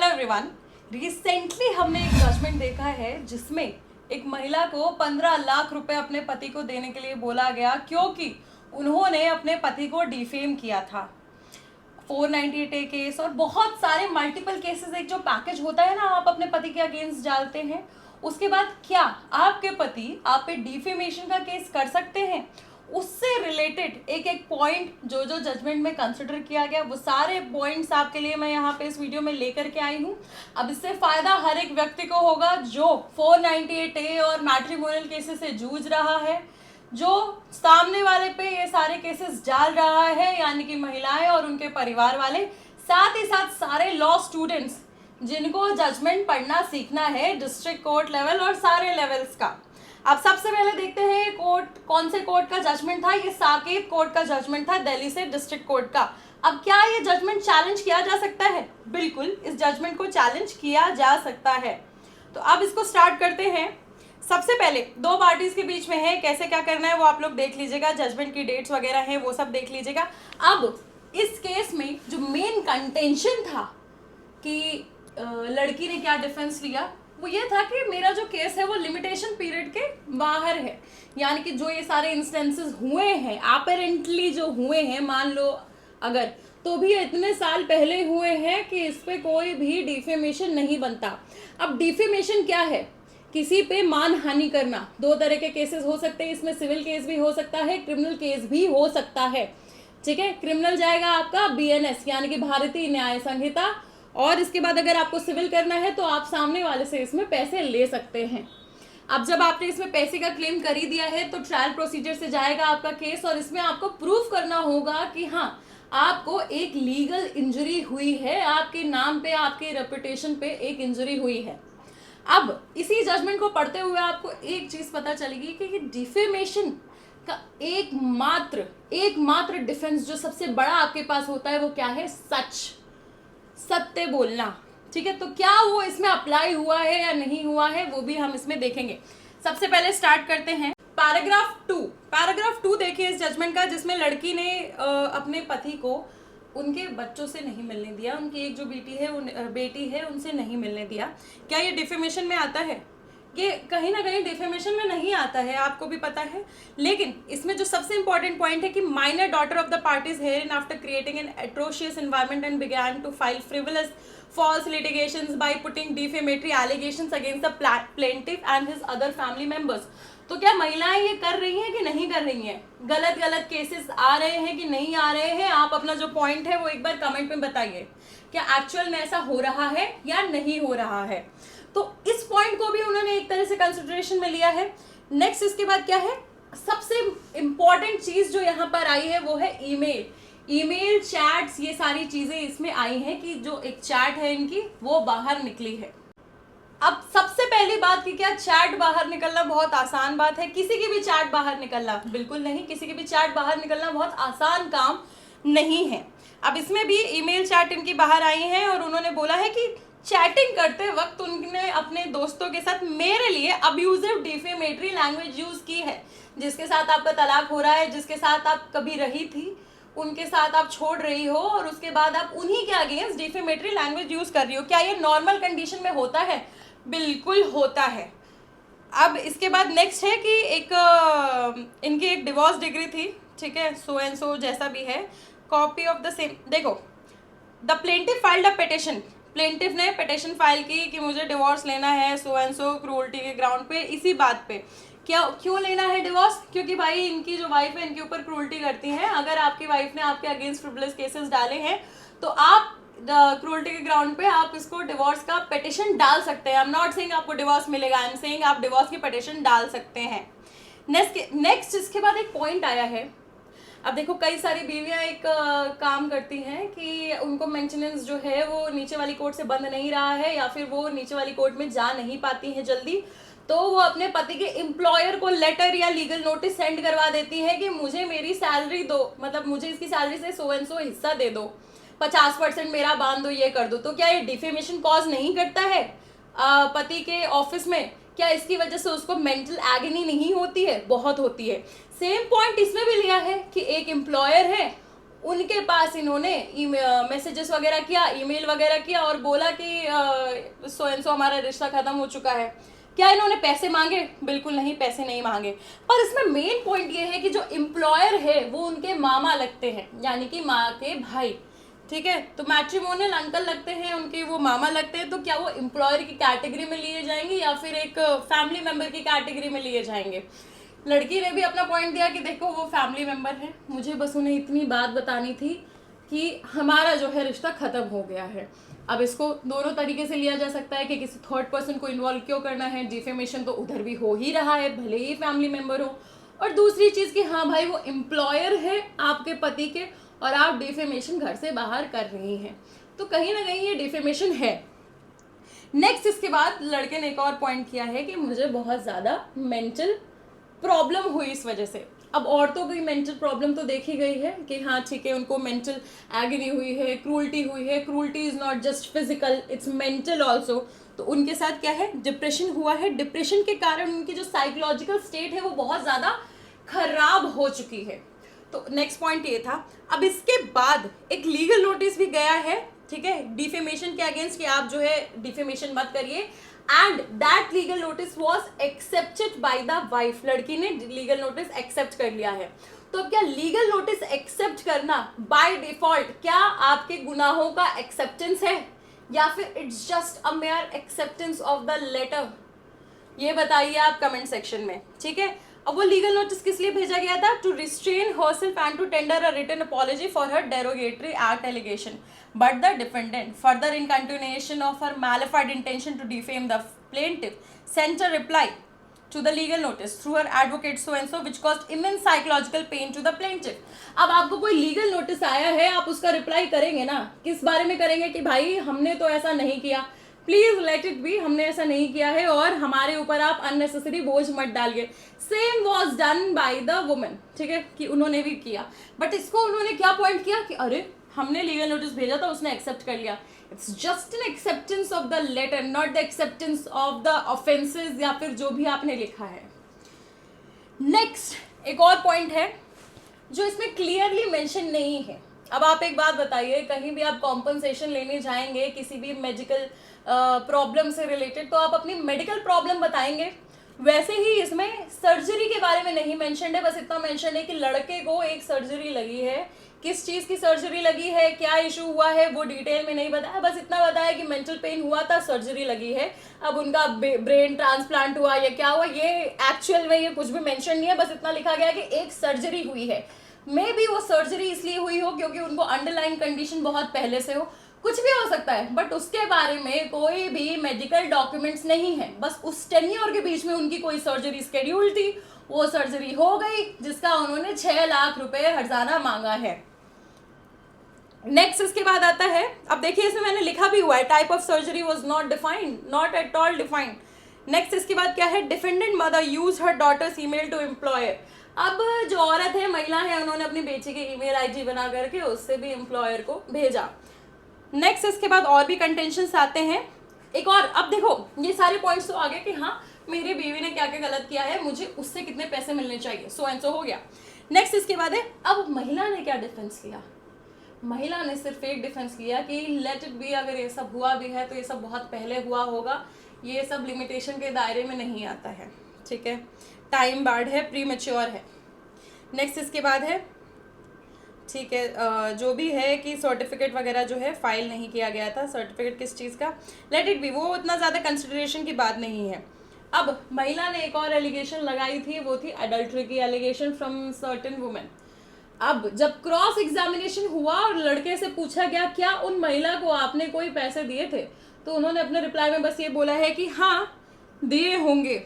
Everyone, recently हमने एक judgement देखा है जिसमें एक महिला को 15 लाख रुपए अपने पति को देने के लिए बोला गया क्योंकि उन्होंने अपने पति को डिफेम किया था। 498A केस और बहुत सारे मल्टीपल केसेस, एक जो पैकेज होता है ना, आप अपने पति के अगेंस्ट डालते हैं, उसके बाद क्या आपके पति आप पे डिफेमेशन का केस कर सकते हैं, उससे रिलेटेड एक एक पॉइंट जो जो जजमेंट में कंसिडर किया गया, वो सारे पॉइंट्स आपके लिए मैं यहाँ पे इस वीडियो में लेकर के आई हूँ। अब इससे फायदा हर एक व्यक्ति को होगा जो 498A और मैट्रिमोनियल केसेस से जूझ रहा है, जो सामने वाले पे ये सारे केसेस डाल रहा है, यानी कि महिलाएं और उनके परिवार वाले, साथ ही साथ सारे लॉ स्टूडेंट्स जिनको जजमेंट पढ़ना सीखना है डिस्ट्रिक्ट कोर्ट लेवल और सारे लेवल्स का। अब सबसे पहले देखते हैं कोर्ट, कौन से कोर्ट का जजमेंट था। ये साकेत कोर्ट का जजमेंट था, दिल्ली से डिस्ट्रिक्ट कोर्ट का। अब क्या ये जजमेंट चैलेंज किया जा सकता है? बिल्कुल, इस जजमेंट को चैलेंज किया जा सकता है। तो अब इसको स्टार्ट करते हैं। सबसे पहले दो पार्टीज के बीच में है, कैसे क्या करना है वो आप लोग देख लीजिएगा, जजमेंट की डेट्स वगैरह हैं वो सब देख लीजिएगा। अब इस केस में जो मेन कंटेंशन था कि लड़की ने क्या डिफेंस लिया, वो ये था कि मेरा जो केस है वो लिमिटेशन पीरियड के बाहर है, यानी कि जो ये सारे इंस्टेंसेस हुए हैं, अपेरेंटली जो हुए हैं, मान लो अगर, तो भी इतने साल पहले हुए हैं कि इस पे कोई भी डिफेमेशन नहीं बनता। अब डिफेमेशन क्या है? किसी पे मानहानि करना। दो तरह के केसेस हो सकते हैं इसमें, सिविल केस भी हो सकता है, क्रिमिनल केस भी हो सकता है। ठीक है, क्रिमिनल जाएगा आपका BNS यानी कि भारतीय न्याय संहिता, और इसके बाद अगर आपको सिविल करना है तो आप सामने वाले से इसमें पैसे ले सकते हैं। अब जब आपने इसमें पैसे का क्लेम कर ही दिया है तो ट्रायल प्रोसीजर से जाएगा आपका केस, और इसमें आपको प्रूफ करना होगा कि हाँ, आपको एक लीगल इंजरी हुई है, आपके नाम पे, आपके रेपुटेशन पे एक इंजरी हुई है। अब इसी जजमेंट को पढ़ते हुए आपको एक चीज पता चलेगी कि डिफेमेशन का एकमात्र डिफेंस जो सबसे बड़ा आपके पास होता है वो क्या है? सत्य बोलना। ठीक है, तो क्या वो इसमें अप्लाई हुआ है या नहीं हुआ है वो भी हम इसमें देखेंगे। सबसे पहले स्टार्ट करते हैं पैराग्राफ 2 देखिए इस जजमेंट का, जिसमें लड़की ने अपने पति को उनके बच्चों से नहीं मिलने दिया, उनकी एक जो बेटी है उनसे नहीं मिलने दिया। क्या ये डिफेमेशन में आता है? ये कहीं ना कहीं डिफेमेशन में नहीं आता है, आपको भी पता है। लेकिन इसमें जो सबसे इंपॉर्टेंट पॉइंट है कि minor daughter of the parties hereinafter creating an atrocious environment and began to file frivolous false litigations by putting defamatory allegations against the plaintiff and his other family members। तो क्या महिलाएं ये कर रही हैं कि नहीं कर रही हैं? गलत केसेस आ रहे हैं कि नहीं आ रहे हैं? आप अपना जो पॉइंट है वो एक बार कमेंट में बताइए, क्या एक्चुअल में ऐसा हो रहा है या नहीं हो रहा है। तो इस पॉइंट को भी उन्होंने एक तरह से कंसिडरेशन में लिया है। नेक्स्ट इसके बाद क्या है? सबसे इंपॉर्टेंट चीज जो यहाँ पर आई है वो है ईमेल चैट्स, ये सारी चीजें इसमें आई हैं कि जो एक चैट है इनकी वो बाहर निकली है। अब सबसे पहली बात कि क्या चैट बाहर निकलना बहुत आसान बात है? किसी की भी चैट बाहर निकलना बिल्कुल नहीं, किसी की भी चैट बाहर निकलना बहुत आसान काम नहीं है। अब इसमें भी ईमेल चैट इनकी बाहर आई है और उन्होंने बोला है कि चैटिंग करते वक्त उन्होंने अपने दोस्तों के साथ मेरे लिए अब्यूजिव डिफेमेटरी लैंग्वेज यूज की है। जिसके साथ आपका तलाक हो रहा है, जिसके साथ आप कभी रही थी, उनके साथ आप छोड़ रही हो और उसके बाद आप उन्हीं के अगेंस्ट डिफेमेटरी लैंग्वेज यूज कर रही हो। क्या ये नॉर्मल कंडीशन में होता है? बिल्कुल होता है। अब इसके बाद नेक्स्ट है कि इनकी एक डिवोर्स डिग्री थी, ठीक है, सो एंड सो जैसा भी है, कॉपी ऑफ द सेम। देखो, the plaintiff filed a petition, plaintiff ने पिटिशन फाइल की कि मुझे डिवोर्स लेना है सो एंड सो क्रूअल्टी के ग्राउंड पे। इसी बात पे क्यों लेना है डिवोर्स? क्योंकि भाई इनकी जो वाइफ है इनके ऊपर क्रूअल्टी करती है। अगर आपकी वाइफ ने आपके अगेंस्ट फ्रिवलेस केसेस डाले हैं तो आप क्रूअल्टी के ग्राउंड पे आप इसको डिवोर्स का पिटिशन डाल सकते हैं। आई एम नॉट सेइंग आपको डिवोर्स मिलेगा, आई एम सेइंग आप डिवोर्स की पिटिशन डाल सकते हैं। नेक्स्ट इसके बाद एक पॉइंट आया है। अब देखो, कई सारी बीवियां एक काम करती हैं कि उनको मेंटेनेंस जो है वो नीचे वाली कोर्ट से बंद नहीं रहा है, या फिर वो नीचे वाली कोर्ट में जा नहीं पाती हैं जल्दी, तो वो अपने पति के एम्प्लॉयर को लेटर या लीगल नोटिस सेंड करवा देती है कि मुझे मेरी सैलरी दो, मतलब मुझे इसकी सैलरी से सो एंड सो हिस्सा दे दो, 50% मेरा बांध दो, ये कर दो। तो क्या ये डिफेमेशन कॉज नहीं करता है पति के ऑफिस में? क्या इसकी वजह से उसको मेंटल एगनी नहीं होती है? बहुत होती है। सेम पॉइंट इसमें भी लिया है कि एक एम्प्लॉयर है, उनके पास इन्होंने मैसेजेस वगैरह किया, ईमेल वगैरह किया और बोला कि सो एंड सो हमारा रिश्ता खत्म हो चुका है। क्या इन्होंने पैसे मांगे? बिल्कुल नहीं, पैसे नहीं मांगे। पर इसमें मेन पॉइंट ये है कि जो एम्प्लॉयर है वो उनके मामा लगते हैं, यानी कि माँ के भाई, ठीक है। तो मैट्रिमोनियल अंकल लगते हैं उनके, वो मामा लगते हैं। तो क्या वो एम्प्लॉयर की कैटेगरी में लिए जाएंगे या फिर एक फैमिली मेंबर की कैटेगरी में लिए जाएंगे? लड़की ने भी अपना पॉइंट दिया कि देखो वो फैमिली मेंबर है, मुझे बस उन्हें इतनी बात बतानी थी कि हमारा जो है रिश्ता खत्म हो गया है। अब इसको दोनों तरीके से लिया जा सकता है कि किसी थर्ड पर्सन को इन्वॉल्व क्यों करना है, डिफेमेशन तो उधर भी हो ही रहा है भले ही फैमिली मेंबर हो। और दूसरी चीज़ कि हाँ भाई वो एम्प्लॉयर है आपके पति के और आप डिफेमेशन घर से बाहर कर रही हैं, तो कहीं ना कहीं ये डिफेमेशन है। नेक्स्ट इसके बाद लड़के ने एक और पॉइंट किया है कि मुझे बहुत ज़्यादा मेंटल प्रॉब्लम हुई इस वजह से। अब औरतों की मेंटल प्रॉब्लम तो देखी गई है कि हाँ ठीक है, उनको मेंटल एगनी हुई है, क्रूल्टी हुई है। Cruelty is not just physical, it's mental also. तो उनके साथ क्या है, डिप्रेशन हुआ है। डिप्रेशन के कारण उनकी जो साइकोलॉजिकल स्टेट है वो बहुत ज़्यादा खराब हो चुकी है। तो नेक्स्ट पॉइंट ये था। अब इसके बाद एक लीगल नोटिस भी गया है, ठीक है, डिफेमेशन के अगेंस्ट कि आप जो है डिफेमेशन मत करिए। And that legal notice was accepted by the wife. लड़की ने लीगल नोटिस एक्सेप्ट कर लिया है। तो अब क्या लीगल नोटिस एक्सेप्ट करना बाय डिफॉल्ट क्या आपके गुनाहों का एक्सेप्टेंस है या फिर it's just a mere acceptance of the letter? ये बताइए आप कमेंट सेक्शन में, ठीक है। अब वो लीगल नोटिस किस लिए भेजा गया था? To restrain herself and to tender a written apology for her derogatory act allegation, but the defendant further in continuation of her malafide intention to defame the plaintiff sent a reply to the legal notice through her advocate so and so which caused immense psychological pain to the plaintiff। अब आपको कोई legal notice आया है, आप उसका reply करेंगे ना, किस बारे में करेंगे कि भाई हमने तो ऐसा नहीं किया, प्लीज लेट इट बी, हमने ऐसा नहीं किया है और हमारे ऊपर आप अननेसेसरी बोझ मत डालिए। Same was done by the women, ठीक है, कि उन्होंने भी किया। बट इसको उन्होंने क्या पॉइंट किया कि अरे हमने लीगल नोटिस भेजा था, उसने एक्सेप्ट कर लिया। It's just an acceptance of the letter, not the acceptance of the offences या फिर जो भी आपने लिखा है। नेक्स्ट एक और पॉइंट है जो इसमें क्लियरली मेंशन नहीं है। अब आप एक बात बताइए, कहीं भी आप कॉम्पनसेशन लेने जाएंगे किसी भी मेडिकल प्रॉब्लम से रिलेटेड, तो आप अपनी मेडिकल प्रॉब्लम बताएंगे। वैसे ही इसमें सर्जरी के बारे में नहीं मेंशन है, बस इतना मेंशन है कि लड़के को एक सर्जरी लगी है। किस चीज़ की सर्जरी लगी है, क्या इशू हुआ है, वो डिटेल में नहीं बताया, बस इतना बताया कि मेंटल पेन हुआ था, सर्जरी लगी है। अब उनका ब्रेन ट्रांसप्लांट हुआ या क्या हुआ, ये एक्चुअल में ये कुछ भी मेंशन नहीं है, बस इतना लिखा गया कि एक सर्जरी हुई है। मे बी वो सर्जरी इसलिए हुई हो क्योंकि उनको अंडरलाइन कंडीशन बहुत पहले से हो, कुछ भी हो सकता है। बट उसके बारे में कोई भी मेडिकल डॉक्यूमेंट्स नहीं है, बस उस टेन्योर के बीच में उनकी कोई सर्जरी स्केड्यूल थी, वो सर्जरी हो गई जिसका उन्होंने 6 लाख रुपए हर्जाना मांगा है। नेक्स्ट इसके बाद आता है, अब देखिए इसमें मैंने लिखा भी हुआ है, type of surgery was not defined, not at all defined. Next इसके बाद क्या है, defendant mother use her daughter's email to employer. अब जो औरत है, महिला है, उन्होंने अपनी बेटी की ईमेल आईडी बना करके उससे भी एम्प्लॉयर को भेजा। नेक्स्ट इसके बाद और भी कंटेंशंस आते हैं एक और। अब देखो ये सारे पॉइंट्स तो आ गए कि हाँ मेरी बीवी ने क्या क्या गलत किया है, मुझे उससे कितने पैसे मिलने चाहिए, सो एंड सो हो गया। नेक्स्ट इसके बाद है, अब महिला ने क्या डिफेंस किया? महिला ने सिर्फ एक डिफेंस किया कि लेट इट बी, अगर ये सब हुआ भी है तो ये सब बहुत पहले हुआ होगा, ये सब लिमिटेशन के दायरे में नहीं आता है, ठीक है, टाइम बार्ड है, प्री मैच्योर है। नेक्स्ट इसके बाद है, ठीक है, जो भी है कि सर्टिफिकेट वगैरह जो है फाइल नहीं किया गया था। सर्टिफिकेट किस चीज़ का, लेट इट बी, वो उतना ज़्यादा कंसिडरेशन की बात नहीं है। अब महिला ने एक और एलिगेशन लगाई थी, वो थी अडल्ट्री की एलिगेशन फ्रॉम सर्टेन वुमेन। अब जब क्रॉस एग्जामिनेशन हुआ और लड़के से पूछा गया क्या उन महिला को आपने कोई पैसे दिए थे, तो उन्होंने अपने रिप्लाई में बस ये बोला है कि हाँ दिए होंगे,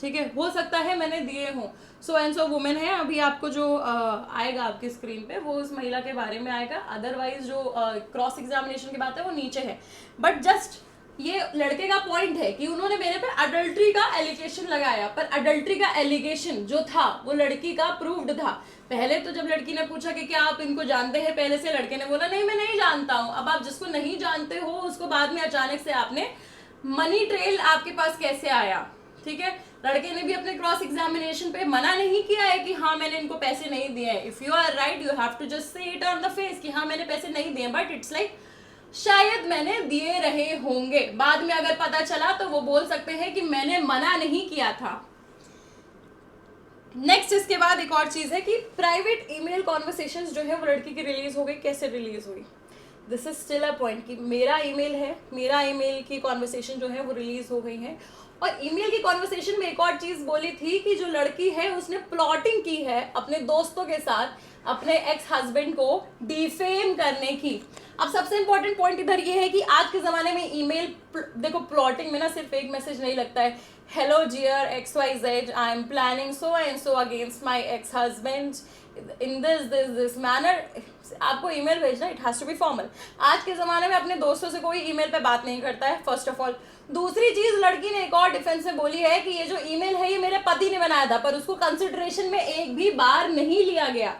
ठीक है, हो सकता है मैंने दिए हों, सो एंड सो वुमेन है। अभी आपको जो आएगा आपकी स्क्रीन पे वो उस महिला के बारे में आएगा, अदरवाइज जो क्रॉस एग्जामिनेशन की बात है वो नीचे है। बट जस्ट ये लड़के का पॉइंट है कि उन्होंने मेरे पे अडल्ट्री का एलिगेशन लगाया, पर अडल्ट्री का एलिगेशन जो था वो लड़की का प्रूव्ड था। पहले तो जब लड़की ने पूछा कि क्या आप इनको जानते हैं पहले से, लड़के ने बोला नहीं मैं नहीं जानता हूँ। अब आप जिसको नहीं जानते हो उसको बाद में अचानक से आपने, मनी ट्रेल आपके पास कैसे आया, ठीक है। लड़के ने भी अपने क्रॉस एग्जामिनेशन पे मना नहीं किया है कि हाँ मैंने इनको पैसे नहीं दिए हैं। If you are right you have to just say it on the face कि हाँ मैंने पैसे नहीं दिए, बट इट्स लाइक शायद मैंने दिए रहे होंगे, बाद में अगर पता चला तो वो बोल सकते हैं कि मैंने मना नहीं किया था। नेक्स्ट इसके बाद एक और चीज है कि प्राइवेट ईमेल कॉन्वर्सेशंस जो है वो लड़की की रिलीज हो गई। कैसे रिलीज हुई? This is still a point कि मेरा ईमेल है, मेरा ईमेल की कॉन्वर्सेशन जो है वो रिलीज हो गई है। और ईमेल की कॉन्वर्सेशन में एक और चीज बोली थी कि जो लड़की है उसने प्लॉटिंग की है अपने दोस्तों के साथ अपने एक्स हस्बैंड को डिफेम करने की। अब सबसे इंपॉर्टेंट पॉइंट इधर ये है कि आज के जमाने में ईमेल, देखो प्लॉटिंग में ना सिर्फ एक मैसेज नहीं लगता है, hello dear XYZ, I am planning so and so against my ex husband in this manner. आपको ईमेल भेजना, it has to be formal. आज के जमाने में अपने दोस्तों से कोई ईमेल पे बात नहीं करता है, फर्स्ट ऑफ ऑल। दूसरी चीज, लड़की ने एक और डिफेंस में बोली है कि ये जो ईमेल है ये मेरे पति ने बनाया था, पर उसको कंसिडरेशन में एक भी बार नहीं लिया गया।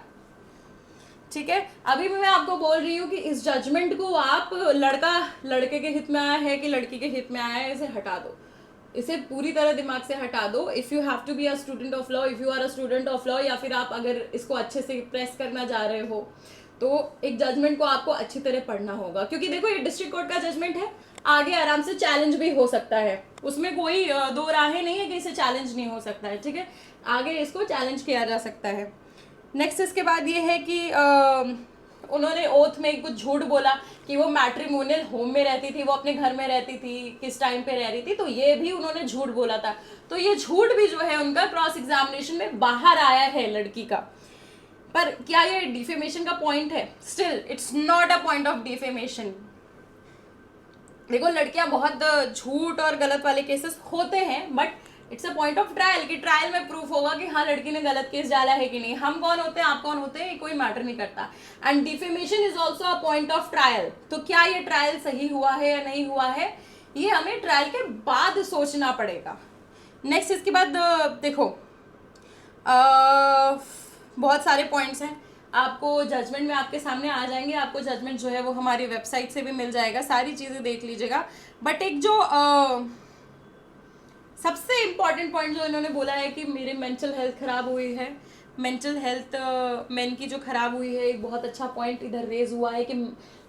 ठीक है, अभी भी मैं आपको बोल रही हूँ कि इस जजमेंट को आप लड़का लड़के के हित में आया है कि लड़की के हित में आया है, इसे हटा दो, इसे पूरी तरह दिमाग से हटा दो। If you have to be a student of law, if you are a student of law, या फिर आप अगर इसको अच्छे से प्रेस करना जा रहे हो तो एक जजमेंट को आपको अच्छी तरह पढ़ना होगा, क्योंकि देखो ये डिस्ट्रिक्ट कोर्ट का जजमेंट है, आगे आराम से चैलेंज भी हो सकता है, उसमें कोई दो राहें नहीं है कि इसे चैलेंज नहीं हो सकता है। ठीक है, आगे इसको चैलेंज किया जा सकता है। नेक्स्ट इसके बाद ये है कि उन्होंने ओथ में कुछ झूठ बोला कि वो मैट्रिमोनियल होम में रहती थी, वो अपने घर में रहती थी, किस टाइम पे रह रही थी, तो ये भी उन्होंने झूठ बोला था। तो ये झूठ भी जो है उनका क्रॉस एग्जामिनेशन में बाहर आया है लड़की का। पर क्या ये डिफेमेशन का पॉइंट है? Still it's not a point of defamation. देखो लड़कियां बहुत झूठ और गलत वाले केसेस होते हैं, but it's a point of trial कि ट्रायल में प्रूफ होगा कि हाँ लड़की ने गलत केस डाला है कि नहीं। हम कौन होते हैं, आप कौन होते हैं, कोई मैटर नहीं करता। And defamation is also a point of trial. तो क्या ये ट्रायल सही हुआ है या नहीं हुआ है, ये हमें ट्रायल के बाद सोचना पड़ेगा। नेक्स्ट इसके बाद देखो बहुत सारे पॉइंट्स हैं, आपको जजमेंट में आपके सामने आ जाएंगे। आपको जजमेंट जो है वो हमारी वेबसाइट से भी मिल जाएगा, सारी चीज़ें देख लीजिएगा। बट एक जो सबसे इम्पॉर्टेंट पॉइंट जो इन्होंने बोला है कि मेरी मेंटल हेल्थ खराब हुई है, मेंटल हेल्थ मेन की जो खराब हुई है, एक बहुत अच्छा पॉइंट इधर रेज हुआ है कि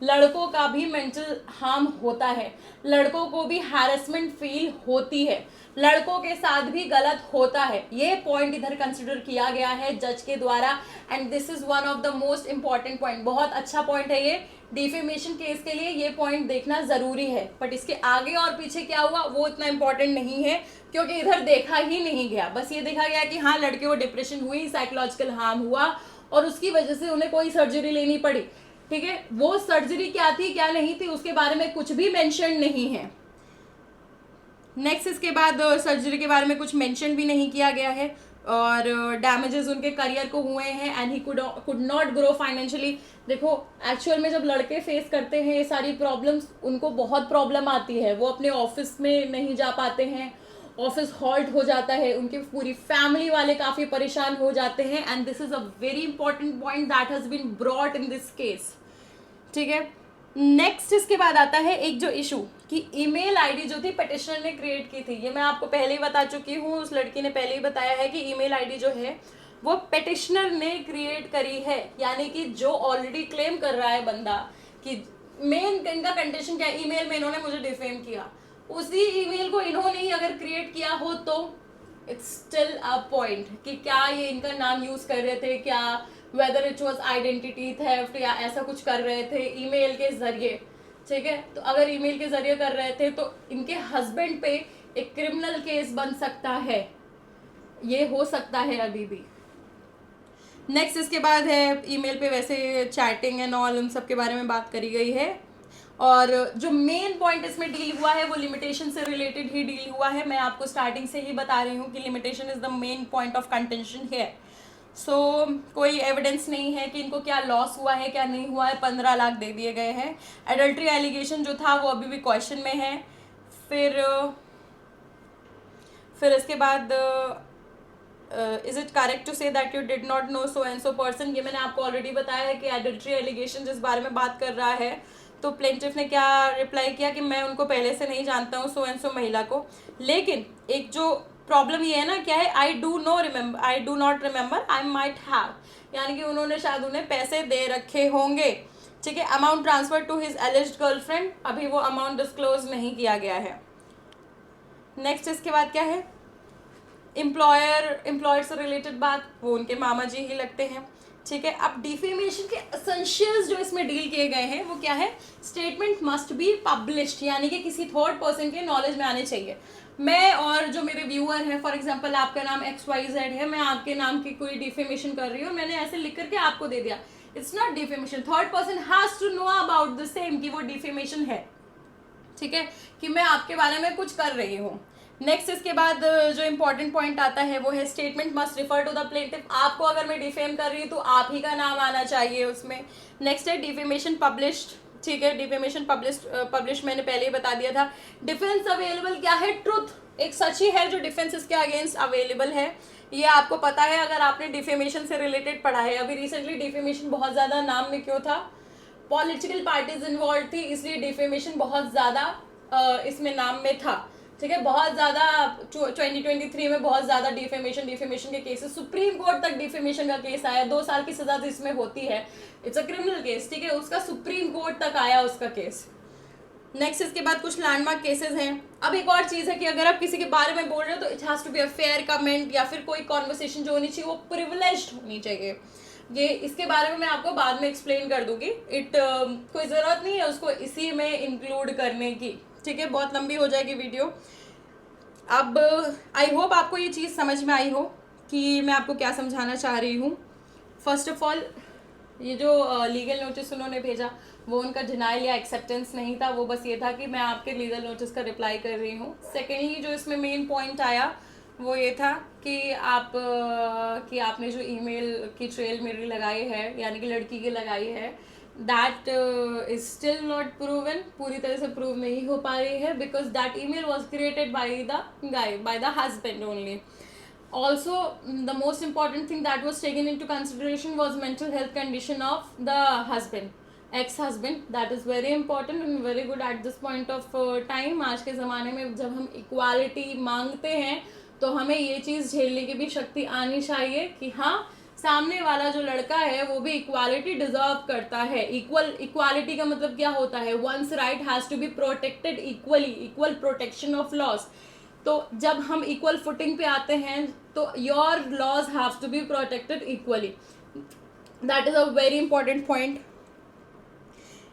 लड़कों का भी मेंटल हार्म होता है, लड़कों को भी हैरेसमेंट फील होती है, लड़कों के साथ भी गलत होता है। ये पॉइंट इधर कंसिडर किया गया है जज के द्वारा, and this is one of the most important point. बहुत अच्छा पॉइंट है ये, डिफेमेशन केस के लिए ये पॉइंट देखना जरूरी है। बट इसके आगे और पीछे क्या हुआ वो इतना इंपॉर्टेंट नहीं है, क्योंकि इधर देखा ही नहीं गया। बस ये देखा गया कि हाँ लड़के को डिप्रेशन हुई, साइकोलॉजिकल हार्म हुआ और उसकी वजह से उन्हें कोई सर्जरी लेनी पड़ी। ठीक है, वो सर्जरी क्या थी क्या नहीं थी उसके बारे में कुछ भी मेंशन नहीं है। नेक्स्ट इसके बाद सर्जरी के बारे में कुछ मेंशन भी नहीं किया गया है, और डैमेजेस उनके करियर को हुए हैं and he could not grow financially. देखो एक्चुअल में जब लड़के फेस करते हैं ये सारी प्रॉब्लम्स, उनको बहुत प्रॉब्लम आती है, वो अपने ऑफिस में नहीं जा पाते हैं, ऑफिस हॉल्ट हो जाता है, उनकी पूरी फैमिली वाले काफ़ी परेशान हो जाते हैं। And this is a very important point that has been brought in this case. ठीक है, नेक्स्ट इसके बाद आता है एक जो इशू कि ईमेल आईडी जो थी पिटिशनर ने क्रिएट की थी, ये मैं आपको पहले ही बता चुकी हूँ, उस लड़की ने पहले ही बताया है कि ईमेल आईडी जो है वो पिटिशनर ने क्रिएट करी है। यानी कि जो ऑलरेडी क्लेम कर रहा है बंदा कि मेन इनका कंडीशन क्या है, ईमेल में इन्होंने मुझे डिफेम किया, उसी ईमेल को इन्होंने ही अगर क्रिएट किया हो तो इट्स स्टिल अ पॉइंट कि क्या ये इनका नाम यूज कर रहे थे, क्या whether it was identity theft या ऐसा कुछ कर रहे थे ईमेल के जरिए। ठीक है, तो अगर ईमेल के जरिए कर रहे थे तो इनके हस्बैंड पे एक क्रिमिनल केस बन सकता है, ये हो सकता है अभी भी। नेक्स्ट इसके बाद है ईमेल पे वैसे चैटिंग एंड ऑल उन सब के बारे में बात करी गई है, और जो मेन पॉइंट इसमें डील हुआ है वो लिमिटेशन से रिलेटेड ही डील हुआ है। मैं आपको स्टार्टिंग से ही बता रही हूँ कि limitation is the main point of contention है। सो कोई एविडेंस नहीं है कि इनको क्या लॉस हुआ है क्या नहीं हुआ है, 15 लाख दे दिए गए हैं। एडल्ट्री एलिगेशन जो था वो अभी भी क्वेश्चन में है। फिर इसके बाद is it correct to say that you did not know so and so person, ये मैंने आपको ऑलरेडी बताया है कि एडल्ट्री एलिगेशन जिस बारे में बात कर रहा है, तो प्लेंटिफ ने क्या रिप्लाई किया कि मैं उनको पहले से नहीं जानता हूँ सो एंड सो महिला को। लेकिन एक जो प्रॉब्लम ये है ना, क्या है, I do not remember, I might have, यानी कि उन्होंने शायद उन्हें पैसे दे रखे होंगे, ठीक है। Amount transfer to his alleged girlfriend, अभी वो अमाउंट डिस्क्लोज नहीं किया गया है। नेक्स्ट इसके बाद क्या है, एम्प्लॉयर से रिलेटेड बात, वो उनके मामा जी ही लगते हैं, ठीक है। अब डिफेमेशन के एसेंशियल्स जो इसमें डील किए गए हैं वो क्या है, स्टेटमेंट मस्ट बी पब्लिश्ड, यानी कि किसी थर्ड पर्सन के नॉलेज में आने चाहिए। मैं और जो मेरे व्यूअर हैं, फॉर एग्जांपल आपका नाम XYZ है, मैं आपके नाम की कोई डिफेमेशन कर रही हूँ, मैंने ऐसे लिख करके आपको दे दिया, it's not defamation. Third person has to know about the same कि वो डिफेमेशन है, ठीक है, कि मैं आपके बारे में कुछ कर रही हूँ। नेक्स्ट इसके बाद जो इंपॉर्टेंट पॉइंट आता है वो है statement must refer to the plaintiff, आपको अगर मैं डिफेम कर रही हूँ तो आप ही का नाम आना चाहिए उसमें। नेक्स्ट है डिफेमेशन पब्लिश्ड, ठीक है, डिफेमेशन पब्लिश मैंने पहले ही बता दिया था। डिफेंस अवेलेबल क्या है, ट्रुथ, एक सच ही है जो डिफेंस इसके अगेंस्ट अवेलेबल है, ये आपको पता है अगर आपने डिफेमेशन से रिलेटेड पढ़ा है। अभी रिसेंटली डिफेमेशन बहुत ज़्यादा नाम में क्यों था, पॉलिटिकल पार्टीज इन्वॉल्व थी, इसलिए डिफेमेशन बहुत ज़्यादा इसमें नाम में था, ठीक है। बहुत ज़्यादा 2023 में बहुत ज़्यादा डिफेमेशन के केसेस, सुप्रीम कोर्ट तक डिफेमेशन का केस आया, 2 साल की सजा तो इसमें होती है, इट्स अ क्रिमिनल केस, ठीक है, उसका सुप्रीम कोर्ट तक आया उसका केस। नेक्स्ट इसके बाद कुछ लैंडमार्क केसेस हैं। अब एक और चीज़ है कि अगर आप किसी के बारे में बोल रहे हो तो it has to be a fair comment, या फिर कोई कॉन्वर्सेशन जो होनी चाहिए वो प्रिविलेज्ड होनी चाहिए। ये इसके बारे में मैं आपको बाद में एक्सप्लेन कर दूंगी, कोई ज़रूरत नहीं है उसको इसी में इंक्लूड करने की, ठीक है, बहुत लंबी हो जाएगी वीडियो। अब आई होप आपको ये चीज़ समझ में आई हो कि मैं आपको क्या समझाना चाह रही हूँ। फर्स्ट ऑफ ऑल, ये जो लीगल नोटिस उन्होंने भेजा वो उनका डिनाइल या एक्सेप्टेंस नहीं था, वो बस ये था कि मैं आपके लीगल नोटिस का रिप्लाई कर रही हूँ। सेकेंडली जो इसमें मेन पॉइंट आया वो ये था कि आपने जो ईमेल की ट्रेल मेरी लगाई है, यानी कि लड़की की लगाई है, that is still not proven, पूरी तरह से प्रूव नहीं हो पा रही है, because that email was created by the husband only. Also, the most important thing that was taken into consideration was mental health condition of the husband, ex-husband. That is very important and very good at this point of time. आज के ज़माने में जब हम equality मांगते हैं तो हमें ये चीज़ झेलने की भी शक्ति आनी चाहिए कि हाँ, सामने वाला जो लड़का है वो भी इक्वालिटी डिजर्व करता है. इक्वालिटी का मतलब क्या होता है, one's right has to be protected equally, equal protection of laws. तो जब हम इक्वल फुटिंग पे आते हैं तो your laws have to be protected equally. That is a very important point.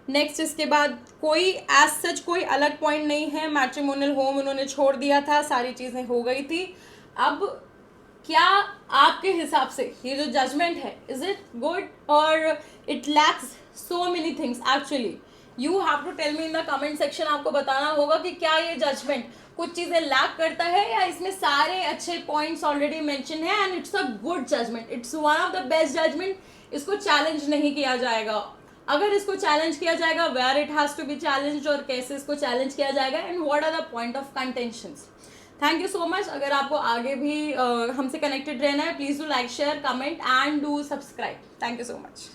Next इसके बाद कोई एज सच कोई अलग पॉइंट नहीं है. मैट्रिमोनियल होम उन्होंने छोड़ दिया था, सारी चीज़ें हो गई थी. अब क्या आपके हिसाब से ये जो जजमेंट है, इज इट गुड और it lacks so many things? Actually you have to tell me in the comment section. आपको बताना होगा कि क्या ये जजमेंट कुछ चीज़ें लैक करता है या इसमें सारे अच्छे पॉइंट्स ऑलरेडी मेंशन है and it's a good judgment, it's one of the best judgment. इसको चैलेंज नहीं किया जाएगा. अगर इसको चैलेंज किया जाएगा, where it has to be challenge और कैसे इसको चैलेंज किया जाएगा and what are the point of contentions. Thank you so much. अगर आपको आगे भी हमसे कनेक्टेड रहना है, please do like, share, comment and do subscribe. Thank you so much.